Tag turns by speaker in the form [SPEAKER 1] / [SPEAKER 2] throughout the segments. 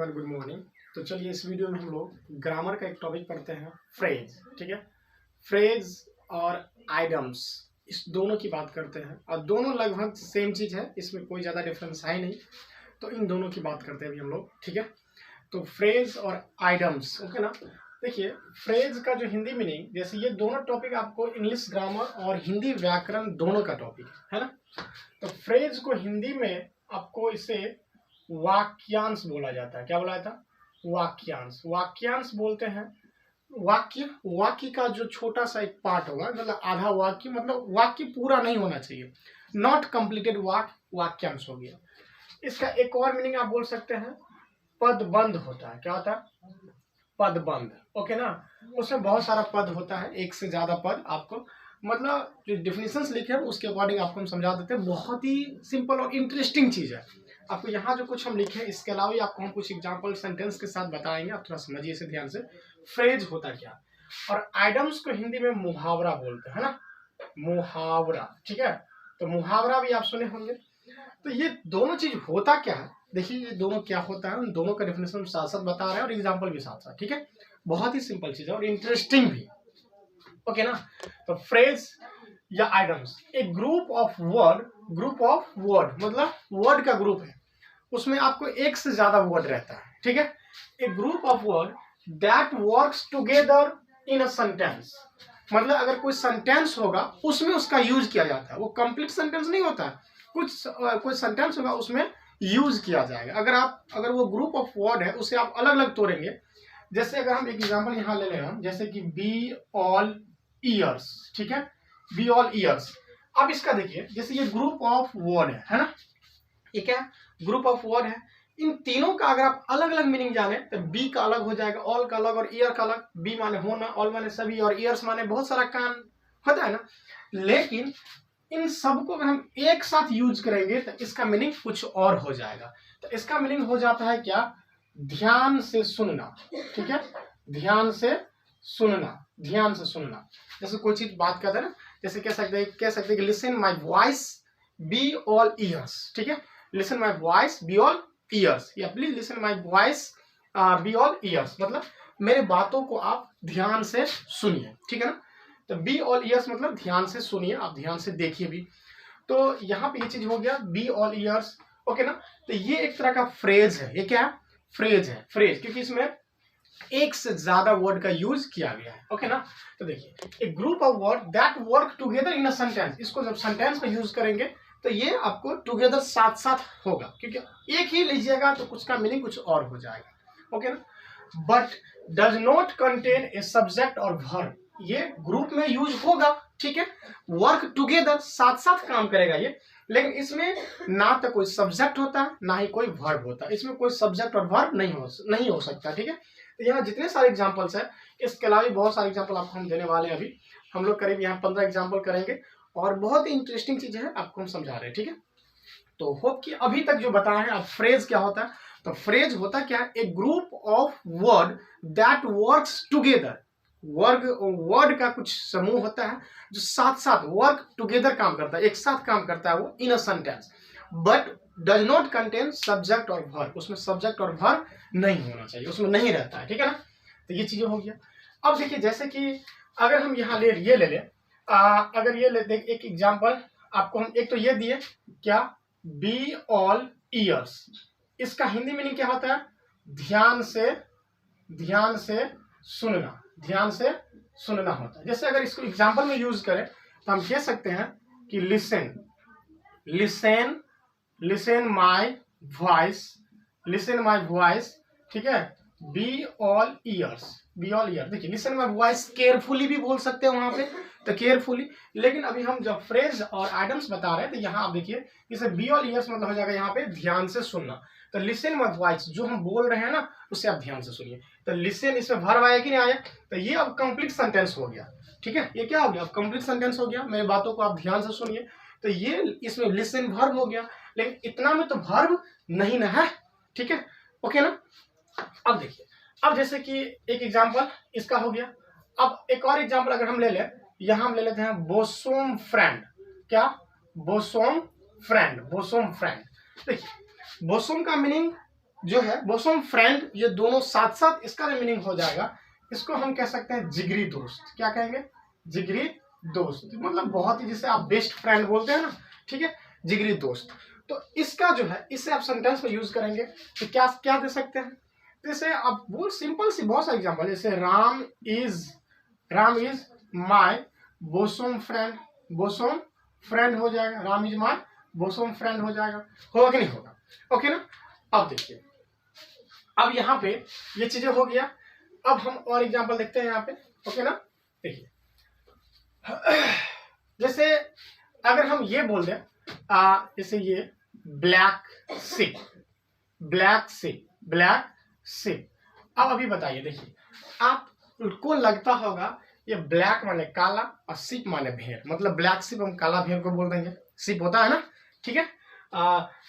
[SPEAKER 1] Everyone, good morning. तो चलिए इस वीडियो में हम लोग ग्रामर का एक टॉपिक पढ़ते हैं, फ्रेज। ठीक है, फ्रेज और आइडम्स, इस दोनों की बात करते हैं और दोनों लगभग सेम चीज़ है, इसमें कोई ज़्यादा डिफरेंस है नहीं। तो इन दोनों की बात करते हैं अभी हम लोग। ठीक है, तो फ्रेज और आइडम्स, ओके ना। देखिए, फ्रेज का जो हिंदी मीनिंग, जैसे ये दोनों टॉपिक आपको इंग्लिश ग्रामर और हिंदी व्याकरण दोनों का टॉपिक है ना। तो फ्रेज को हिंदी में आपको इसे वाक्यांश बोला जाता है। क्या बोला जाता है? वाक्यांश। वाक्यांश बोलते हैं वाक्य का जो छोटा सा एक पार्ट होगा, मतलब आधा वाक्य, मतलब वाक्य पूरा नहीं होना चाहिए, नॉट कंप्लीटेड वाक्यांश हो गया। इसका एक और मीनिंग आप बोल सकते हैं, पदबंध होता है। क्या होता है? पदबंध। ओके ना, उसमें बहुत सारा पद होता है, एक से ज्यादा पद। आपको मतलब जो डिफिनेशंस लिखे हैं उसके अकॉर्डिंग आपको हम समझा देते हैं। बहुत ही सिंपल और इंटरेस्टिंग चीज है। आपको यहाँ जो कुछ हम लिखे हैं, इसके अलावा भी आपको हम कुछ एग्जांपल सेंटेंस के साथ बताएंगे, आप थोड़ा समझिए इसे ध्यान से। फ्रेज होता क्या, और आइडम्स को हिंदी में मुहावरा बोलते हैं ना, मुहावरा। ठीक है, तो मुहावरा भी आप सुने होंगे। तो ये दोनों चीज होता क्या है, देखिए ये दोनों क्या होता है, उन दोनों का डेफिनेशन साथ साथ बता रहे हैं और एग्जांपल भी साथ साथ। ठीक है, बहुत ही सिंपल चीज है और इंटरेस्टिंग भी। ओके ना, तो फ्रेज या आइडम्स एक ग्रुप ऑफ वर्ड मतलब वर्ड का ग्रुप है, उसमें आपको एक से ज्यादा वर्ड रहता है। ठीक है, a group of word that works together in a sentence, मतलब अगर कोई सेंटेंस होगा उसमें उसका यूज किया जाता है। वो कंप्लीट सेंटेंस नहीं होता है, कोई सेंटेंस होगा उसमें यूज किया जाएगा। अगर वो ग्रुप ऑफ वर्ड है उसे आप अलग अलग तोड़ेंगे। जैसे अगर हम एक एग्जांपल यहाँ ले लें, हम जैसे कि बी ऑल ईयर्स। ठीक है, बी ऑल ईयर्स। अब इसका देखिए, जैसे ये ग्रुप ऑफ वर्ड है ना, ये क्या ग्रुप ऑफ वर्ड है। इन तीनों का अगर आप अलग अलग मीनिंग जाने तो बी का अलग हो जाएगा, ऑल का अलग और ईयर का अलग। बी माने होना, ऑल माने सभी, और ईयर्स माने बहुत सारा कान होता है ना। लेकिन इन सबको अगर हम एक साथ यूज करेंगे तो इसका मीनिंग कुछ और हो जाएगा। तो इसका मीनिंग हो जाता है क्या? ध्यान से सुनना। ठीक है, ध्यान से सुनना, ध्यान से सुनना। जैसे कोई चीज बात करते हैं ना, जैसे कह सकते हैं कि listen my voice be all ears. ठीक है, listen my voice be all ears, या please listen my voice be all ears, मतलब मेरे बातों को आप ध्यान से सुनिए। ठीक है ना, तो बी ऑल ईयर्स मतलब ध्यान से सुनिए, आप ध्यान से देखिए भी। तो यहाँ पे ये चीज हो गया, बी ऑल ईयर्स। ओके ना, तो ये एक तरह का फ्रेज है। ये क्या है? फ्रेज है। फ्रेज क्योंकि इसमें एक से ज्यादा वर्ड का यूज किया गया है। ओके ना, तो देखिए, एक group of word that work together in a sentence, इसको जब सेंटेंस में यूज करेंगे तो ये आपको टुगेदर साथ साथ होगा, क्योंकि एक ही लीजिएगा तो कुछ का मीनिंग कुछ और हो जाएगा। ओके ना, but does not contain a subject और वर्ब, ये ग्रुप में यूज होगा। ठीक है, वर्क टुगेदर, साथ साथ काम करेगा ये, लेकिन इसमें ना तो कोई सब्जेक्ट होता है ना ही कोई वर्ब होता है। इसमें कोई सब्जेक्ट और वर्ब नहीं हो सकता। ठीक है, तो यहाँ जितने सारे एग्जांपल्स है, इसके अलावा भी बहुत सारे एग्जांपल आपको हम देने वाले हैं। अभी हम लोग करीब यहाँ 15 एग्जांपल करेंगे और बहुत ही इंटरेस्टिंग चीज है, आपको हम समझा रहे हैं। ठीक है, तो होप कि अभी तक जो बताया है। अब फ्रेज क्या होता है, तो फ्रेज होता क्या है? A group of word that works together, word का कुछ समूह होता है जो साथ साथ वर्क टुगेदर काम करता है, एक साथ काम करता है वो in a sentence, but does not contain subject और वर्ब, उसमें सब्जेक्ट और वर्ब नहीं होना चाहिए, उसमें नहीं रहता है। ठीक है ना, तो ये चीजें हो गया। अब देखिए, जैसे कि अगर हम यहाँ ले ले अगर ये ले देख, एक एग्जांपल आपको हम एक तो ये दिए क्या, बी ऑल ईयर्स, इसका हिंदी मीनिंग क्या होता है? ध्यान से सुनना, ध्यान से सुनना होता है। जैसे अगर इसको एग्जांपल में यूज करें तो हम कह सकते हैं कि लिसन माय वॉइस। ठीक है, बी ऑल ईयर्स, देखिए लिसन माय वॉइस केयरफुली भी बोल सकते हैं वहां पे, तो केयरफुली। लेकिन अभी हम जब फ्रेज और आइडम्स बता रहे हैं तो यहाँ आप देखिए, इसे बी ऑल ईयर्स मतलब हो जाएगा यहाँ पे ध्यान से सुनना। तो लिसन माय वॉइस, जो हम बोल रहे हैं ना उसे आप ध्यान से सुनिए। तो लिसन, इसमें वर्ब आया कि नहीं आया? तो ये अब कंप्लीट सेंटेंस हो गया। ठीक है, ये क्या हो गया? अब कंप्लीट सेंटेंस हो गया, मेरी बातों को आप ध्यान से सुनिए। तो ये इसमें लिसन वर्ब हो गया, लेकिन इतना में तो वर्ब नहीं ना है। ठीक है, ओके ना। अब देखिए, अब जैसे कि एक एग्जांपल इसका हो गया। अब एक और एग्जांपल अगर हम ले लें, यहां हम ले लेते हैं बोसोम फ्रेंड। क्या? बोसोम फ्रेंड। देखिए, बोसोम का मीनिंग जो है बोसम फ्रेंड, ये दोनों साथ साथ इसका जो मीनिंग हो जाएगा, इसको हम कह सकते हैं जिगरी दोस्त। क्या कहेंगे? जिगरी दोस्त, मतलब बहुत ही, जिसे आप बेस्ट फ्रेंड बोलते हैं ना, ठीक है, जिगरी दोस्त। तो इसका जो है, इसे आप सेंटेंस में यूज करेंगे तो क्या क्या दे सकते हैं? जैसे आप बोल, सिंपल सी बहुत सारे एग्जांपल, जैसे Ram is my bosom friend, bosom friend हो जाएगा, Ram is my bosom friend हो जाएगा, होगा कि नहीं होगा? ओके ना। अब देखिए, अब यहाँ पे ये चीजें हो गया। अब हम और एग्जांपल देखते हैं यहाँ पे, ओके ना। देखिए, जैसे अगर हम ये बोल दें, जैसे ये black ship, black ship, black ship. अब अभी बताइए, देखिए आपको लगता होगा ये ब्लैक माने काला और शिप माने भेड़, मतलब ब्लैक शिप हम काला भेड़ को बोल देंगे, शिप होता है ना, ठीक है।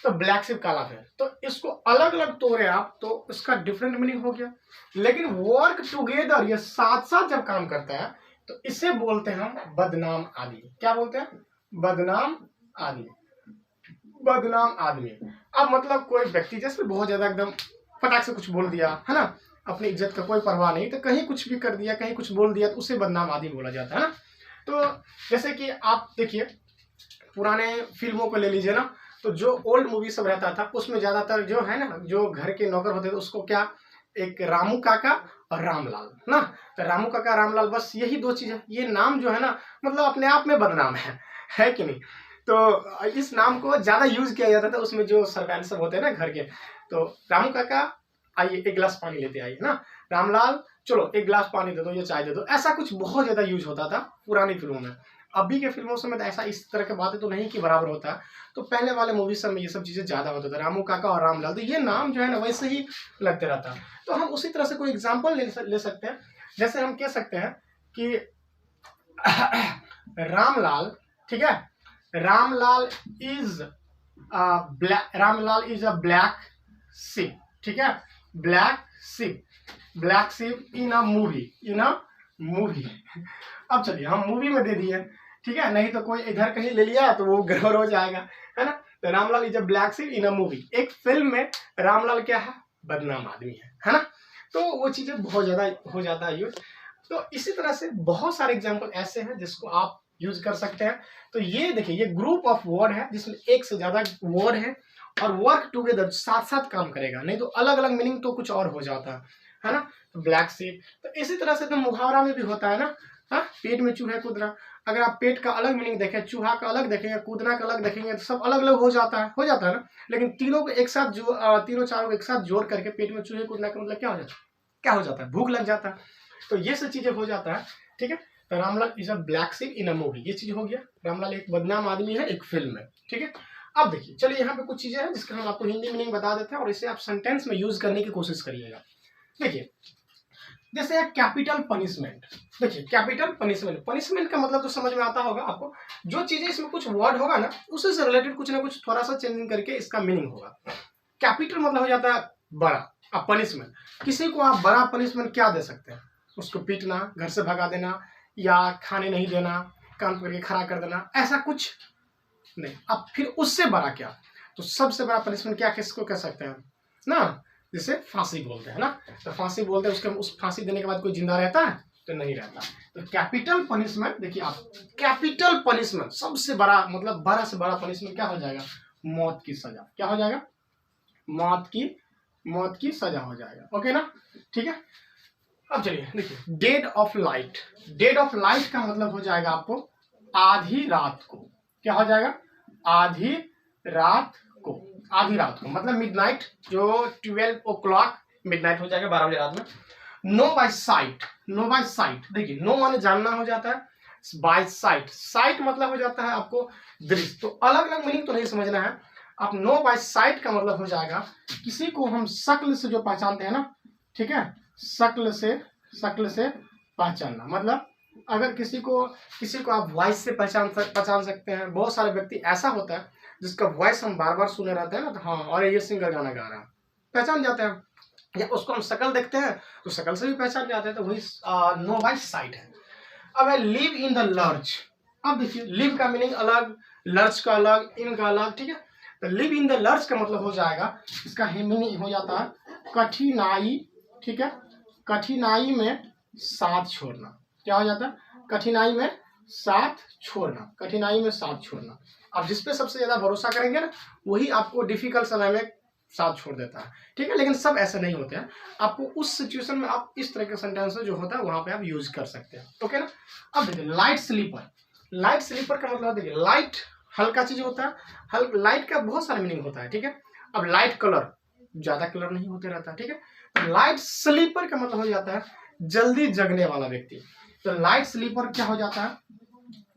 [SPEAKER 1] तो ब्लैक शिप काला भेड़, तो इसको अलग अलग तोड़े आप तो इसका डिफरेंट मीनिंग हो गया। लेकिन वर्क टुगेदर, ये साथ साथ जब काम करता है तो इसे बोलते हैं हम बदनाम आदमी। क्या बोलते हैं? बदनाम आदमी, बदनाम आदमी। अब मतलब कोई व्यक्ति जैसे बहुत ज्यादा एकदम फटाक से कुछ बोल दिया है ना, अपनी इज्जत का कोई परवाह नहीं, तो कहीं कुछ भी कर दिया, कहीं कुछ बोल दिया, तो उसे बदनाम आदमी बोला जाता है ना। तो जैसे कि आप देखिए, पुराने फिल्मों को ले लीजिए ना, तो जो ओल्ड मूवी सब रहता था उसमें ज्यादातर जो है ना, जो घर के नौकर होते थे उसको क्या, एक रामू काका और रामलाल ना, तो रामू काका रामलाल, बस यही दो चीज है। ये नाम जो है ना, मतलब अपने आप में बदनाम है कि नहीं? तो इस नाम को ज्यादा यूज किया जाता था उसमें, जो सर्वेंट सब होते हैं ना घर के। तो रामू काका आइए एक गिलास पानी लेते आइए ना, रामलाल चलो एक गिलास पानी दे दो या चाय दे दो, ऐसा कुछ बहुत ज्यादा यूज होता था पुरानी फिल्मों में। अभी के फिल्मों में तो ऐसा इस तरह की बातें तो नहीं कि बराबर होता है, तो पहले वाले मूवी सब में ये सब चीजें ज्यादा होता था, रामू काका और रामलाल, तो ये नाम जो है ना वैसे ही लगते रहता। तो हम उसी तरह से कोई एग्जाम्पल ले सकते हैं। जैसे हम कह सकते हैं कि रामलाल, ठीक है, Ramlal is Ramlal is a black ship, ठीक है, black ship, black ship in a movie, in a movie. अब चलिए हम मूवी में दे दिए, ठीक है, नहीं तो कोई इधर कहीं ले लिया तो वो गड़बड़ हो जाएगा, है ना। तो Ramlal is a black ship in a movie, एक फिल्म में रामलाल क्या है? बदनाम आदमी है ना। तो वो चीजें बहुत ज्यादा हो जाता है यूज। तो इसी तरह से बहुत सारे एग्जाम्पल ऐसे हैं जिसको आप यूज कर सकते हैं। तो ये देखिए, ये ग्रुप ऑफ वर्ड है जिसमें एक से ज्यादा वर्ड है और वर्क टुगेदर, साथ साथ काम करेगा, नहीं तो अलग अलग मीनिंग तो कुछ और हो जाता है ना। तो ब्लैक शिप, तो इसी तरह से तो मुहावरा में भी होता है ना, हाँ, पेट में चूहे कूदना। अगर आप पेट का अलग मीनिंग देखें, चूहा का अलग देखेंगे, कूदना का अलग देखेंगे, तो सब अलग अलग हो जाता है ना। लेकिन तीनों को एक साथ जो तीनों चारों को एक साथ जोड़ करके पेट में चूहे कूदना का मतलब क्या हो जाता है? क्या हो जाता है? भूख लग जाता है। तो ये सब चीजें हो जाता है, ठीक है। तो Ramlal is a black ship in a movie, ये चीज हो गया। रामलाल एक बदनाम आदमी है एक फिल्म में, ठीक है। अब देखिए, चलिए यहाँ पे कुछ चीजें हैं जिसका हम आपको हिंदी मीनिंग बता देते हैं और इसे आप सेंटेंस में यूज करने की कोशिश करिएगा। देखिए, जैसे कैपिटल पनिशमेंट। देखिए, कैपिटल पनिशमेंट, पनिशमेंट का मतलब तो समझ में आता होगा आपको, जो चीजें इसमें कुछ वर्ड होगा ना, उसी से रिलेटेड कुछ ना कुछ थोड़ा सा चेंजिंग करके इसका मीनिंग होगा। कैपिटल मतलब हो जाता है बड़ा, अब पनिशमेंट, किसी को आप बड़ा पनिशमेंट क्या दे सकते हैं? उसको पीटना, घर से भगा देना, या खाने नहीं देना, कान पकड़ के खड़ा कर देना, ऐसा कुछ नहीं। अब फिर उससे बड़ा क्या? तो सबसे बड़ा पनिशमेंट क्या किसको कह सकते हैं ना, जिसे फांसी बोलते हैं ना। तो फांसी बोलते हैं, उसके उस फांसी देने के बाद कोई जिंदा रहता है? तो नहीं रहता। तो कैपिटल पनिशमेंट, देखिए आप, कैपिटल पनिशमेंट सबसे बड़ा, मतलब बड़ा से बड़ा पनिशमेंट क्या हो जाएगा? मौत की सजा। क्या हो जाएगा? मौत की सजा हो जाएगा, ओके ना, ठीक है। अब चलिए देखिए, dead of light. Dead of light का मतलब हो जाएगा आपको आधी रात को। क्या हो जाएगा? आधी रात को। आधी रात को मतलब मिडनाइट, जो 12 o'clock मिडनाइट हो जाएगा, 12 बजे रात में। Know by sight, know by sight, देखिए नो माने जानना हो जाता है, बाय साइट, साइट मतलब हो जाता है आपको दृश्य। तो अलग अलग मीनिंग तो नहीं समझना है आप। नो बाय साइट का मतलब हो जाएगा किसी को हम शक्ल से जो पहचानते हैं ना, ठीक है, शक्ल से पहचानना। मतलब अगर किसी को आप वॉइस से पहचान सकते हैं। बहुत सारे व्यक्ति ऐसा होता है जिसका वॉइस हम बार बार सुने रहते हैं ना, तो हाँ, और ये सिंगर गाना गा रहा है, पहचान जाते हैं। या उसको हम शक्ल देखते हैं तो शक्ल से भी पहचान जाते हैं। तो वही नो बाय साइट है। अब है लिव इन द लर्च। अब देखिए, लिव का मीनिंग अलग, लर्च का अलग, इन का अलग, ठीक है। तो लिव इन द लर्च का मतलब हो जाएगा, इसका मीनिंग हो जाता है कठिनाई, ठीक है, कठिनाई में साथ छोड़ना। क्या हो जाता है? कठिनाई में साथ छोड़ना, कठिनाई में साथ छोड़ना। अब जिस पे सबसे ज्यादा भरोसा करेंगे ना, वही आपको डिफिकल्ट समय में साथ छोड़ देता है, ठीक है। लेकिन सब ऐसे नहीं होते हैं, आपको उस सिचुएशन में आप इस तरह के सेंटेंस जो होता है वहां पे आप यूज कर सकते हैं, ओके ना। अब देखिए लाइट स्लीपर, लाइट स्लीपर का मतलब देखिए लाइट हल्का चीज होता है, लाइट का बहुत सारा मीनिंग होता है, ठीक है। अब लाइट कलर, ज्यादा कलर नहीं होते रहता, ठीक है। लाइट स्लीपर का मतलब हो जाता है जल्दी जगने वाला व्यक्ति। तो लाइट स्लीपर क्या हो जाता है?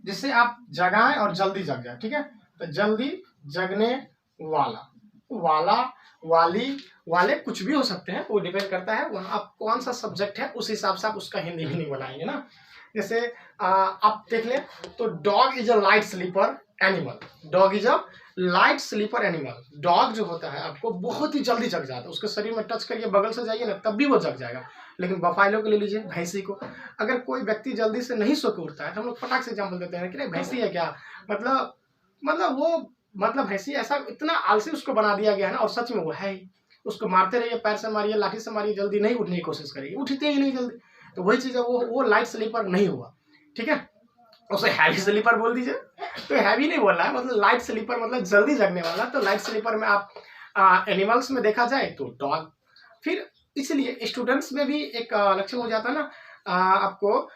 [SPEAKER 1] जिससे आप जगाएं और जल्दी जग जाए, ठीक है। तो जल्दी जगने वाला, वाला, वाली, वाले कुछ भी हो सकते हैं, वो डिपेंड करता है वहाँ आप कौन सा सब्जेक्ट है, उस हिसाब से आप उसका हिंदी मीनिंग बनाएंगे ना। जैसे आप देख लें तो dog is a light sleeper animal, dog is a light sleeper animal. Dog जो होता है आपको बहुत ही जल्दी जग जाता है, उसके शरीर में टच करिए, बगल से जाइए ना, तब भी वो जग जाएगा। लेकिन बफालो को ले लीजिए, भैंसी को, अगर कोई व्यक्ति जल्दी से नहीं सो के उठता है तो हम लोग फटाक से एग्जाम्पल देते हैं कि नहीं भैंसी है क्या, मतलब वो भैंसी ऐसा इतना आलसी उसको बना दिया गया है ना, और सच में वो है ही। उसको मारते रहिए, पैर से मारिए, लाठी से मारिए, जल्दी नहीं उठने की कोशिश करिए, उठते ही नहीं जल्दी। तो वही चीज है, वो लाइट स्लीपर नहीं हुआ, ठीक है। उसे हैवी स्लीपर बोल दीजिए, तो हैवी नहीं बोल रहा है, मतलब लाइट स्लीपर मतलब जल्दी जगने वाला। तो लाइट स्लीपर में आप एनिमल्स में देखा जाए तो डॉग। फिर इसलिए स्टूडेंट्स में भी एक लक्षण हो जाता है ना, आपको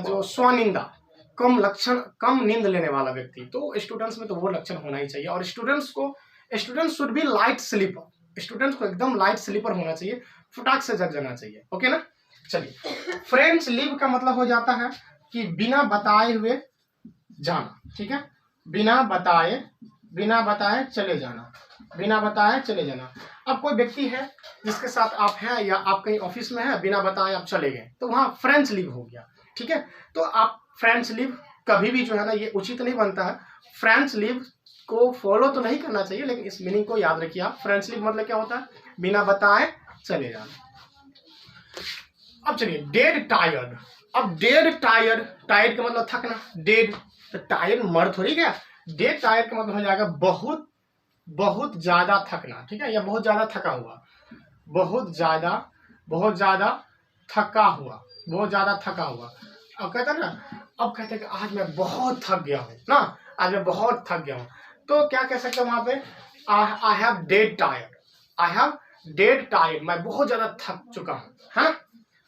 [SPEAKER 1] जो स्वनिंदा, कम नींद लेने वाला व्यक्ति, तो स्टूडेंट्स में तो वो लक्षण होना ही चाहिए। और students should be light sleeper, students को एकदम लाइट स्लीपर होना चाहिए, फटाक से जग जाना चाहिए, ओके ना। चलिए फ्रेंड्स लीव का मतलब हो जाता है कि बिना बताए हुए जाना, ठीक है। बिना बताए चले जाना, बिना बताए चले जाना। अब कोई व्यक्ति है जिसके साथ आप हैं या आप कहीं ऑफिस में हैं, बिना बताए आप चले गए, तो वहां फ्रेंड्स लीव हो गया, ठीक है। तो आप फ्रेंड्स लीव कभी भी जो है ना, ये उचित नहीं बनता है। फ्रेंड्स लीव को फॉलो तो नहीं करना चाहिए, लेकिन इस मीनिंग को याद रखिए आप। फ्रेंड्स लीव मतलब क्या होता है? बिना बताए चले जाना। अब चलिए डेड टायर्ड। अब डेड टायर्ड का मतलब थकना, डेड तो टायर्ड मर थोड़ी गया। डेड टायर्ड का मतलब हो जाएगा बहुत ज्यादा थकना, ठीक है, या बहुत ज्यादा थका हुआ, बहुत ज्यादा थका हुआ। अब कहते हैं ना, अब कहते हैं कि आज मैं बहुत थक गया हूँ ना, आज मैं बहुत थक गया हूँ, तो क्या कह सकते हैं वहां पे? आई हैव डेड टायर्ड, मैं बहुत ज्यादा थक चुका हूँ, है ना,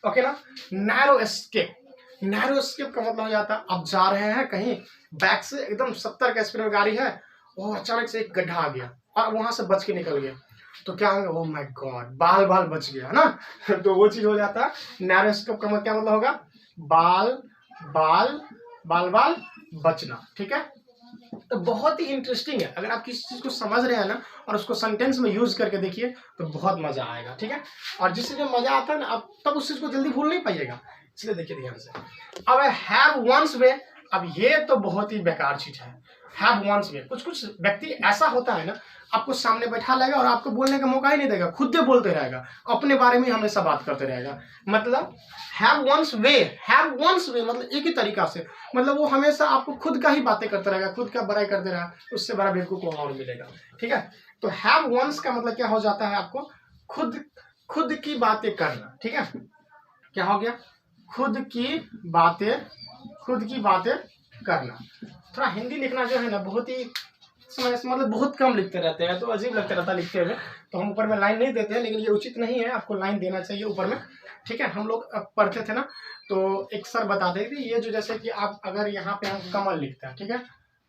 [SPEAKER 1] ओके ना। नैरो एस्केप का मतलब हो जाता है आप जा रहे हैं कहीं, बैक से एकदम 70 के स्पीड में गाड़ी है, और अचानक से एक गड्ढा आ गया और वहां से बच के निकल गया, तो क्या होगा? ओह माय गॉड, बाल बच गया, है ना। तो वो चीज हो जाता है। नैरो एस्केप का मतलब क्या मतलब होगा? बाल बचना, ठीक है। तो बहुत ही इंटरेस्टिंग है, अगर आप किसी चीज को समझ रहे हैं ना और उसको सेंटेंस में यूज करके देखिए तो बहुत मजा आएगा, ठीक है। और जिससे जो मजा आता है ना, आप तब उस चीज को जल्दी भूल नहीं पाइएगा, इसलिए देखिए ध्यान से। अब हैव वंस वे, अब ये तो बहुत ही बेकार चीज है। हैव वंस वे, कुछ व्यक्ति ऐसा होता है ना, आपको सामने बैठा लेगा और आपको बोलने का मौका ही नहीं देगा, खुद से बोलते रहेगा, अपने बारे में हमेशा बात करते रहेगा। मतलब हैव वंस वे मतलब एक ही तरीका से, मतलब वो हमेशा आपको खुद का ही बातें करते रहेगा, खुद का बड़ाई करते रहेगा, उससे बड़ा बेवकूफ को और मिलेगा, ठीक है। तो हैव वंस का मतलब क्या हो जाता है? आपको खुद की बातें करना, ठीक है। क्या हो गया? खुद की बातें करना। थोड़ा हिंदी लिखना जो है ना, बहुत ही मतलब बहुत कम लिखते रहते हैं, तो अजीब लगता रहता है लिखते हुए, तो हम ऊपर में लाइन नहीं देते हैं, लेकिन ये उचित नहीं है, आपको लाइन देना चाहिए ऊपर में, ठीक है। हम लोग पढ़ते थे ना, तो एक सर बताते थे, ये जो जैसे कि आप अगर यहाँ पे हम कमल लिखते हैं, ठीक है,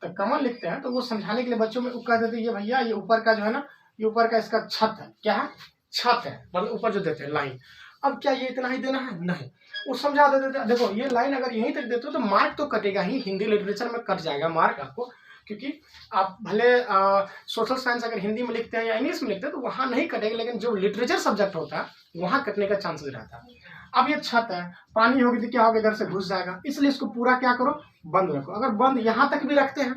[SPEAKER 1] तो कमल लिखते हैं, तो वो समझाने के लिए बच्चों में कह देते ये भैया ये ऊपर का जो है ना, ये ऊपर का इसका छत है, क्या है? छत है, मतलब ऊपर जो देते हैं लाइन। अब क्या ये इतना ही देना है? नहीं, वो समझा देते थे। देखो ये लाइन अगर यहीं तक देते हो तो मार्क तो कटेगा ही, हिंदी लिटरेचर में कट जाएगा मार्क आपको, क्योंकि आप भले सोशल साइंस अगर हिंदी में लिखते हैं या इंग्लिश में लिखते हैं तो वहाँ नहीं कटेगा, लेकिन जो लिटरेचर सब्जेक्ट होता है वहाँ कटने का चांसेस रहता है। अब ये छत है, पानी होगी तो क्या होगा? इधर से घुस जाएगा, इसलिए इसको पूरा क्या करो? बंद रखो। अगर बंद यहाँ तक भी रखते हैं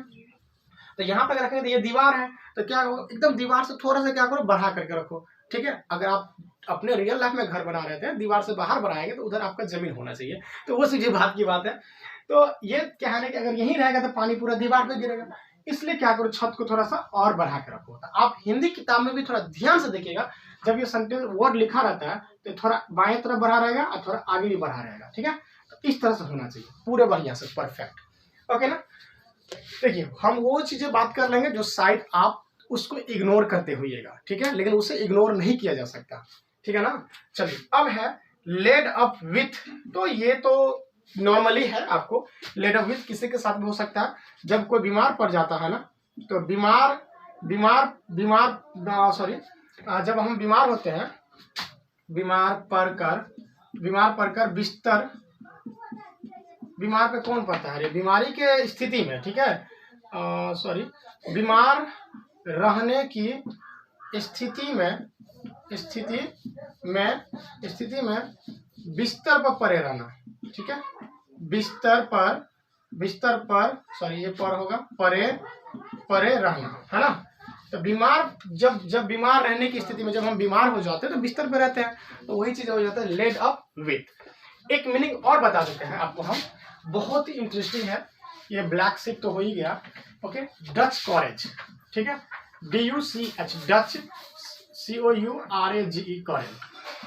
[SPEAKER 1] तो यहाँ तक रखेंगे तो ये दीवार है, तो क्या होगा? एकदम दीवार से थोड़ा सा क्या करो? बढ़ा करके रखो, ठीक है। अगर आप अपने रियल लाइफ में घर बना रहे थे, दीवार से बाहर बनाएंगे तो उधर आपका जमीन होना चाहिए, तो वो सीधी बात की बात है। तो ये क्या है ना कि अगर यहीं रहेगा तो पानी पूरा दीवार पे गिरेगा, इसलिए क्या करो, छत को थोड़ा सा और बढ़ा के रखो। तो आप हिंदी किताब में भी थोड़ा ध्यान से देखिएगा, जब ये सेंटेंस वर्ड लिखा रहता है तो थोड़ा बाएं तरफ बढ़ा रहेगा और थोड़ा आगे भी बढ़ा रहेगा, ठीक है। तो इस तरह से होना चाहिए पूरे बढ़िया से, परफेक्ट, ओके ना। देखिए हम वो चीजें बात कर लेंगे जो शायद आप उसको इग्नोर करते होइएगा, ठीक है, लेकिन उसे इग्नोर नहीं किया जा सकता, ठीक है ना। चलिए अब है लेड अप विथ, तो ये तो नॉर्मली है, आपको लेड अप विथ किसी के साथ भी हो सकता है। जब कोई बीमार पड़ जाता है ना, तो जब हम बीमार होते हैं, बीमार पड़कर बिस्तर, बीमार पे कौन पड़ता है, बीमारी के स्थिति में, ठीक है, बीमार रहने की स्थिति में बिस्तर पर पड़े रहना, ठीक है, बिस्तर पर ये पर होगा, पड़े रहना, है ना। तो बीमार, जब बीमार रहने की स्थिति में, जब हम बीमार हो जाते हैं तो बिस्तर पर रहते हैं, तो वही चीज हो जाता है लेड अप विथ। एक मीनिंग और बता देते हैं आपको हम, बहुत ही इंटरेस्टिंग है ये। ब्लैक शिप तो हो ही गया, ओके। डच कॉरेज, ठीक है, DUCH, डच COURAGE, कॉरेज।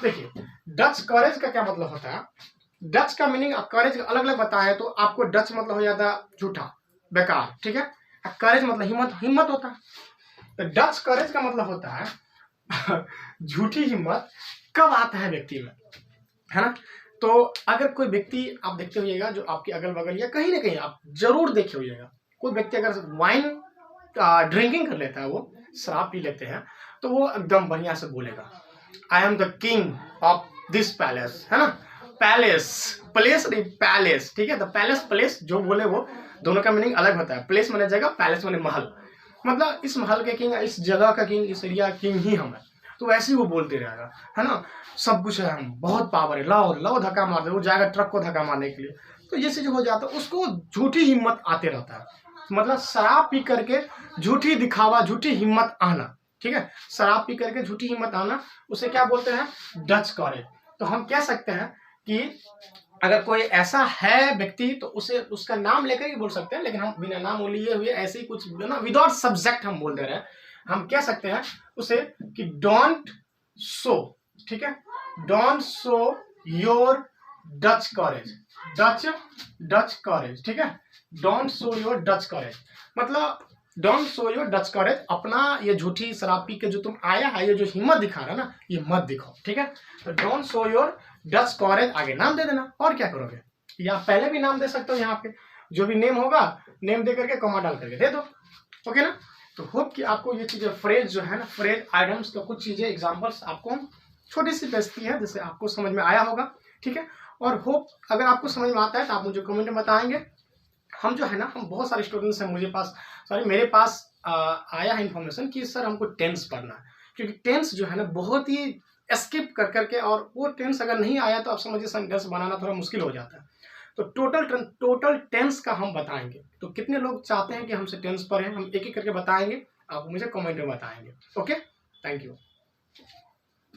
[SPEAKER 1] देखिए डच कॉरेज का क्या मतलब होता है, डच का मीनिंग कॉरेज अलग अलग बताया, तो आपको डच मतलब हो जाता है झूठा, बेकार, ठीक है। कॉरेज मतलब हिम्मत होता है। तो डच कॉरेज का मतलब होता है झूठी हिम्मत कब आता है व्यक्ति में, है ना। तो अगर कोई व्यक्ति आप देखते होइएगा जो आपके अगल बगल या कहीं ना कहीं आप जरूर देखे होइएगा, कोई व्यक्ति अगर वाइन ड्रिंकिंग कर लेता है, वो शराब पी लेते हैं, तो वो एकदम बढ़िया से बोलेगा, I am the king of this palace, है ना। प्लेस नहीं, पैलेस, ठीक है। तो पैलेस जो बोले वो दोनों का मीनिंग अलग होता है। प्लेस माने जगह, पैलेस माने महल, मतलब इस महल के किंग, इस जगह का किंग, इस एरिया किंग ही हम है। तो वैसे ही वो बोलते रहेगा, है ना, सब कुछ है, हम बहुत पावर है, लाओ धक्का मार दे, वो जाएगा ट्रक को धक्का मारने के लिए। तो ये चीज हो जाता है, उसको झूठी हिम्मत आते रहता है, मतलब शराब पी करके झूठी दिखावा, झूठी हिम्मत आना, ठीक है। शराब पी करके झूठी हिम्मत आना, उसे क्या बोलते हैं, डच कॉरेज। तो हम कह सकते हैं कि अगर कोई ऐसा है व्यक्ति तो उसे उसका नाम लेकर ही बोल सकते हैं, लेकिन हम बिना नाम लिए हुए ऐसे ही कुछ ना, विदाउट सब्जेक्ट हम बोल दे रहे हैं। हम कह सकते हैं उसे कि डोंट शो, ठीक है, don't show your Dutch courage, Dutch courage, ठीक है, don't show your Dutch courage, मतलब don't show your Dutch courage, अपना ये झूठी शराब पी के जो तुम आया है, ये जो हिम्मत दिखा रहा है ना, ये मत दिखाओ, ठीक है। तो डोंट शो योर डच कॉरेज, आगे नाम दे देना, और क्या करोगे, या पहले भी नाम दे सकते हो, यहाँ पे जो भी नेम होगा, नेम दे करके कॉमा डाल करके दे दो, ओके ना। तो होप कि आपको ये चीजें, फ्रेज जो है ना, फ्रेज आइटम्स का कुछ चीजें एग्जांपल्स आपको छोटी सी बेचती है, जिससे आपको समझ में आया होगा, ठीक है। और होप अगर आपको समझ में आता है तो आप मुझे कमेंट में बताएंगे। हम जो है ना, हम बहुत सारे स्टूडेंट्स हैं, मेरे पास आया है इन्फॉर्मेशन कि सर हमको टेंस पढ़ना है, क्योंकि टेंस जो है ना बहुत ही स्किप कर करके, और वो टेंस अगर नहीं आया तो आप समझिए सेंटेंस बनाना थोड़ा मुश्किल हो जाता है। तो टोटल टेंस का हम बताएंगे, तो कितने लोग चाहते हैं कि हमसे टेंस पढ़ें, हम एक एक करके बताएंगे, आप मुझे कमेंट में बताएंगे, ओके। Thank you.